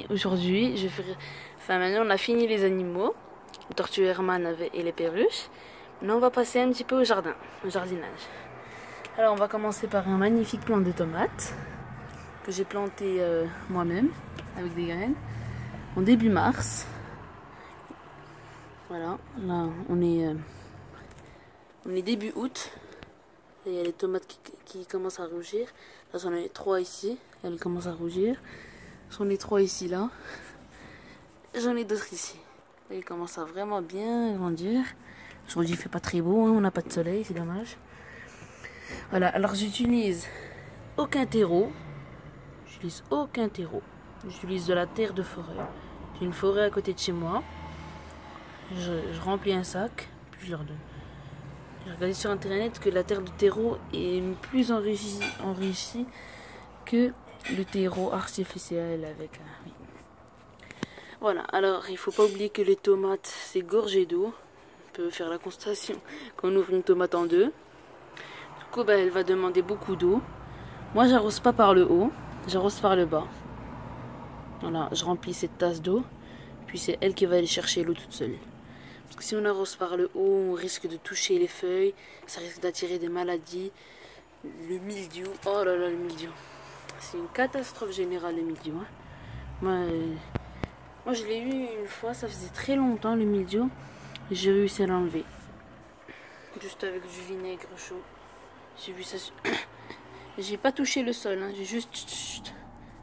Aujourd'hui, je vais faire... Enfin, maintenant, on a fini les animaux, les tortues Hermann et les perruches. Maintenant, on va passer un petit peu au jardin, au jardinage. Alors, on va commencer par un magnifique plant de tomates que j'ai planté moi-même avec des graines en début mars. Voilà, là, on est début août. Et il y a les tomates qui commencent à rougir. Là, j'en ai 3 ici, elles commencent à rougir. J'en ai 3 ici, là. J'en ai d'autres ici. Là, ils commencent à vraiment bien grandir. Aujourd'hui, il fait pas très beau, hein, on n'a pas de soleil, c'est dommage. Voilà, alors j'utilise aucun terreau. J'utilise aucun terreau. J'utilise de la terre de forêt. J'ai une forêt à côté de chez moi. Je remplis un sac, puis je leur donne. J'ai regardé sur internet que la terre de terreau est plus enrichie que le terreau artificiel avec... oui. Voilà, alors il faut pas oublier que les tomates c'est gorgé d'eau. On peut faire la constatation quand on ouvre une tomate en deux. Du coup, elle va demander beaucoup d'eau. Moi, j'arrose pas par le haut, j'arrose par le bas. Voilà, je remplis cette tasse d'eau, puis c'est elle qui va aller chercher l'eau toute seule. Parce que si on arrose par le haut, on risque de toucher les feuilles, ça risque d'attirer des maladies. Le mildiou, oh là là, le mildiou. C'est une catastrophe générale, le mildiou. Hein. Moi, je l'ai eu une fois, ça faisait très longtemps, le mildiou. J'ai réussi à l'enlever. Juste avec du vinaigre chaud. J'ai vu ça. J'ai pas touché le sol, hein. J'ai juste...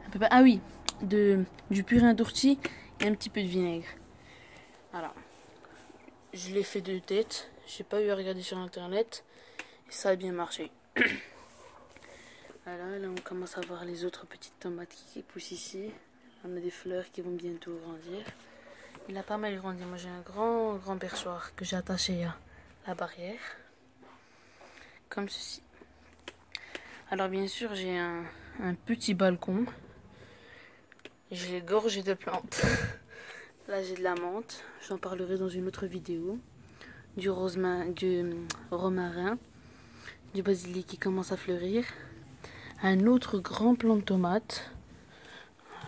un peu... Ah oui, du purin d'ortie et un petit peu de vinaigre. Voilà. Je l'ai fait de tête. J'ai pas eu à regarder sur internet. Et ça a bien marché. Voilà, là on commence à voir les autres petites tomates qui poussent ici. On a des fleurs qui vont bientôt grandir. Il a pas mal grandi. Moi j'ai un grand perchoir que j'ai attaché à la barrière. Comme ceci. Alors bien sûr j'ai un petit balcon. Je l'ai gorgé de plantes. Là j'ai de la menthe. J'en parlerai dans une autre vidéo. Du romarin. Du basilic qui commence à fleurir. Un autre grand plant de tomates.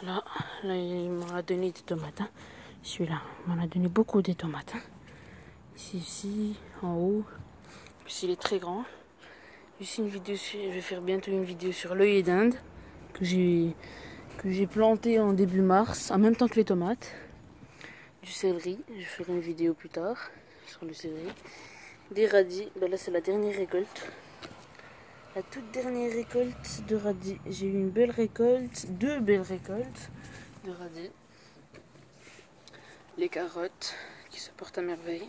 Là il m'en a donné des tomates. Hein. Celui-là, il m'en a donné beaucoup de tomates. Hein. Ici, en haut. Puis il est très grand. Ici une vidéo je vais faire bientôt une vidéo sur l'œillet d'Inde que j'ai planté en début mars, en même temps que les tomates. Du céleri, je ferai une vidéo plus tard sur le céleri. Des radis, là c'est la dernière récolte. La toute dernière récolte de radis. J'ai eu une belle récolte, 2 belles récoltes de radis. Les carottes qui se portent à merveille.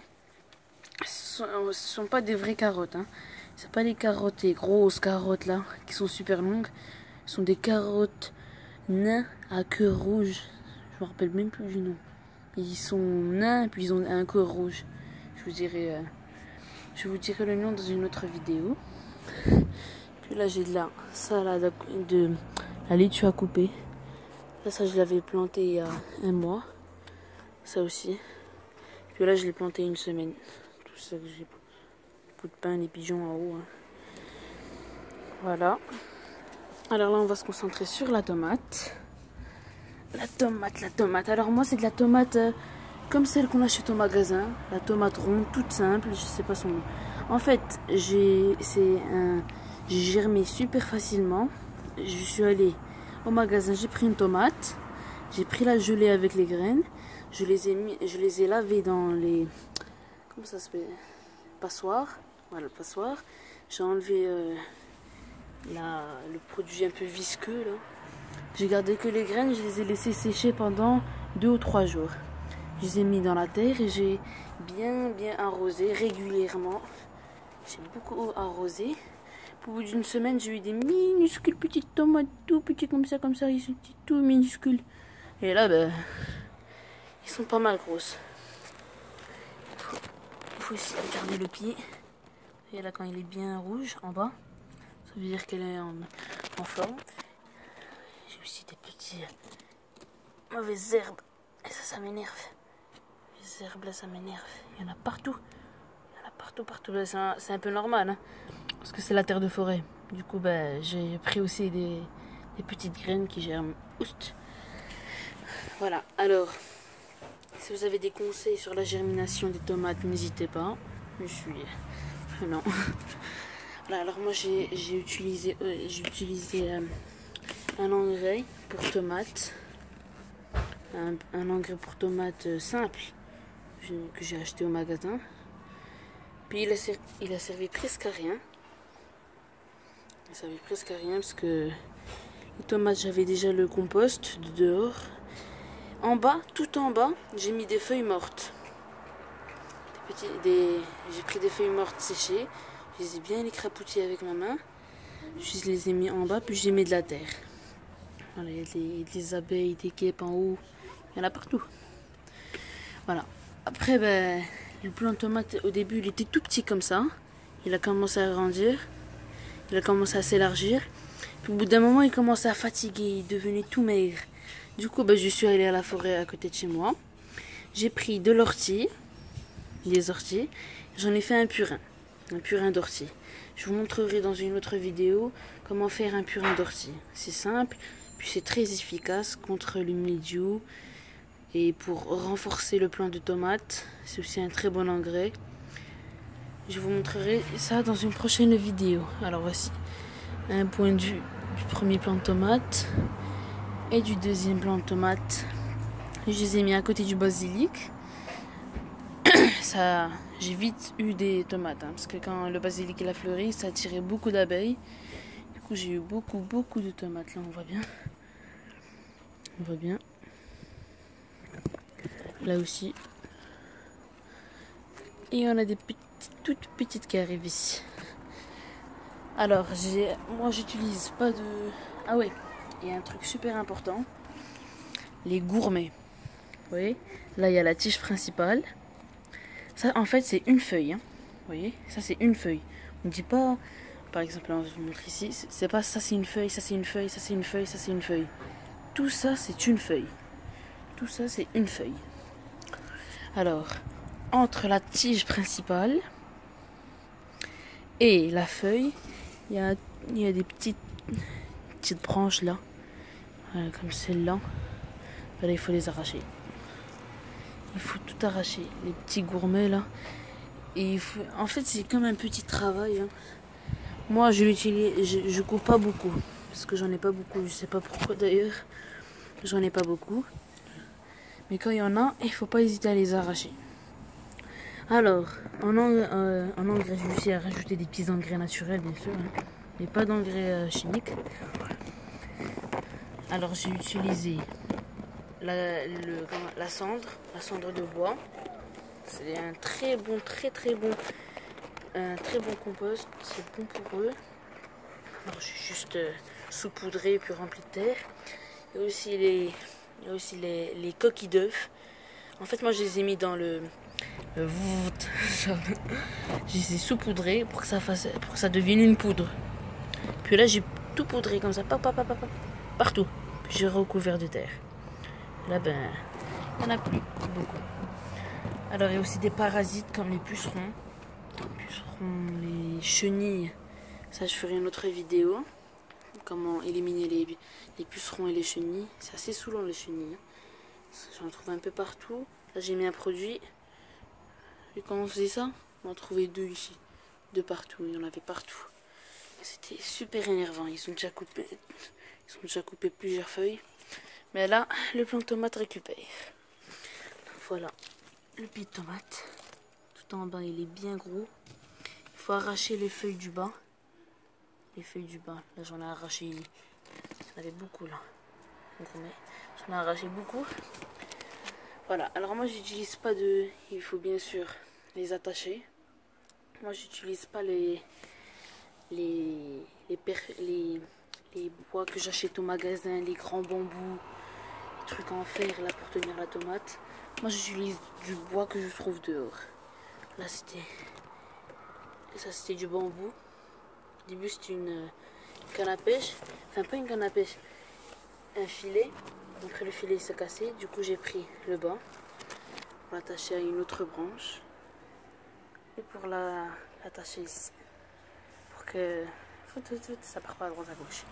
Ce sont pas des vraies carottes, hein. C'est pas les carottes, les grosses carottes là, qui sont super longues. Ce sont des carottes nains à queue rouge. Je me rappelle même plus du nom. Ils sont nains, puis ils ont un cœur rouge. Je vous dirai le nom dans une autre vidéo. Puis là j'ai de la salade de la laitue à couper. Là ça je l'avais planté il y a un mois. Ça aussi. Puis là je l'ai planté une semaine. Tout ça que j'ai. De pain, les pigeons en haut. Hein. Voilà. Alors là, on va se concentrer sur la tomate. La tomate. Alors moi, c'est de la tomate comme celle qu'on achète au magasin. La tomate ronde, toute simple. Je sais pas son nom. En fait, j'ai germé super facilement. Je suis allée au magasin, j'ai pris une tomate. J'ai pris la gelée avec les graines. Je les ai lavées dans les... Comment ça s'appelle? Passoire. Voilà, le passoire. J'ai enlevé le produit un peu visqueux là. J'ai gardé que les graines, je les ai laissées sécher pendant 2 ou 3 jours. Je les ai mis dans la terre et j'ai bien arrosé régulièrement. J'ai beaucoup arrosé. Au bout d'une semaine, j'ai eu des minuscules petites tomates, tout petits comme ça, ici, tout minuscules. Et là, ils sont pas mal grosses. Il faut aussi regarder le pied. Et là, quand il est bien rouge en bas, ça veut dire qu'elle est en forme. J'ai aussi des petits mauvaises herbes. Et ça m'énerve. Les herbes là, ça m'énerve. Il y en a partout. Partout. C'est un peu normal. Hein, parce que c'est la terre de forêt. Du coup, j'ai pris aussi des petites graines qui germent. Oust. Voilà, alors, si vous avez des conseils sur la germination des tomates, n'hésitez pas. Je suis... non. Voilà, alors moi j'ai utilisé un engrais pour tomates. Un engrais pour tomates simple que j'ai acheté au magasin. Puis il a servi presque à rien. Il a servi presque à rien parce que les tomates, j'avais déjà le compost de dehors. En bas, tout en bas, j'ai mis des feuilles mortes. J'ai pris des feuilles mortes séchées. Je les ai bien écrapoutées avec ma main. Je les ai mis en bas, puis j'ai mis de la terre. Voilà, il y a des abeilles, des guêpes en haut. Il y en a partout. Voilà. Après, ben, le plant de tomate, au début, il était tout petit comme ça. Il a commencé à grandir. Il a commencé à s'élargir. Puis au bout d'un moment, il commençait à fatiguer. Il devenait tout maigre. Du coup, ben, je suis allée à la forêt à côté de chez moi. J'ai pris de l'ortie, des orties. J'en ai fait un purin d'ortie. Je vous montrerai dans une autre vidéo comment faire un purin d'ortie. C'est simple, puis c'est très efficace contre le mildiou. Et pour renforcer le plant de tomates, c'est aussi un très bon engrais. Je vous montrerai ça dans une prochaine vidéo. Alors voici un point de vue du premier plant de tomate et du deuxième plant de tomate. Je les ai mis à côté du basilic. Ça, j'ai vite eu des tomates, parce que quand le basilic il a fleuri, ça attirait beaucoup d'abeilles. Du coup, j'ai eu beaucoup de tomates. Là, on voit bien. On voit bien. Là aussi. Et on a des toutes petites qui arrivent ici. Alors, moi, j'utilise pas de... Ah ouais, il y a un truc super important. Les gourmets. Vous voyez, là, il y a la tige principale. Ça, en fait, c'est une feuille. Vous voyez, ça, c'est une feuille. On ne dit pas, par exemple, là, je vous montre ici, c'est pas ça, c'est une feuille, ça, c'est une feuille, ça, c'est une feuille, ça, c'est une feuille. Tout ça, c'est une feuille. Tout ça, c'est une feuille. Alors, entre la tige principale et la feuille, il y a des petites branches là. Voilà, comme celle-là. Voilà, il faut les arracher. Il faut tout arracher, les petits gourmets là. Et en fait, c'est comme un petit travail. Moi, je coupe pas beaucoup. Parce que j'en ai pas beaucoup. Je sais pas pourquoi d'ailleurs. J'en ai pas beaucoup. Mais quand il y en a, il faut pas hésiter à les arracher. Alors, en engrais, j'ai réussi à rajouter des petits engrais naturels, bien sûr. Mais pas d'engrais chimiques. Alors, j'ai utilisé la cendre de bois. C'est un très bon compost. C'est bon pour eux. Alors, je suis juste saupoudré puis rempli de terre. Il y a aussi les coquilles d'œufs. En fait, moi, je les ai mis dans je les ai saupoudrés pour que ça devienne une poudre. Puis là, j'ai tout poudré comme ça, partout. Puis j'ai recouvert de terre. Là, ben, il n'y en a plus beaucoup. Alors, il y a aussi des parasites comme les pucerons. Les chenilles. Ça, je ferai une autre vidéo. Comment éliminer les pucerons et les chenilles. C'est assez saoulant, les chenilles. J'en trouve un peu partout. Là, j'ai mis un produit. Et quand on faisait ça, on en trouvait deux ici. Deux partout. Il y en avait partout. C'était super énervant. Ils ont déjà coupé plusieurs feuilles. Mais là, le plant de tomate récupère. Voilà. Le pied de tomate. Tout en bas, il est bien gros. Il faut arracher les feuilles du bas. Les feuilles du bas. Là, j'en ai arraché. Il y en avait beaucoup là. J'en ai arraché beaucoup. Voilà. Alors moi, j'utilise pas de... Il faut bien sûr les attacher. Moi, j'utilise pas les bois que j'achète au magasin, les grands bambous, les trucs en fer là pour tenir la tomate. Moi, j'utilise du bois que je trouve dehors. Là, c'était du bambou. Au début, c'était une canne à pêche. Enfin, pas une canne à pêche, un filet. Après, le filet s'est cassé. Du coup, j'ai pris le bas pour l'attacher à une autre branche. Et pour l'attacher ici. Pour que ça part pas à droite à gauche.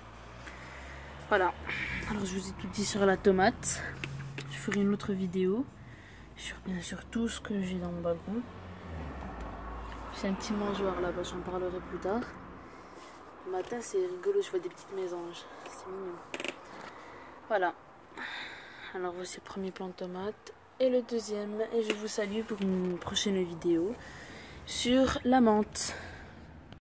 Voilà. Alors, je vous ai tout dit sur la tomate. je ferai une autre vidéo sur bien sûr tout ce que j'ai dans mon balcon. J'ai un petit mangeoir là-bas, j'en parlerai plus tard. Le matin c'est rigolo, je vois des petites mésanges, c'est mignon. Voilà, alors voici le premier plant de tomate et le deuxième, et je vous salue pour une prochaine vidéo sur la menthe.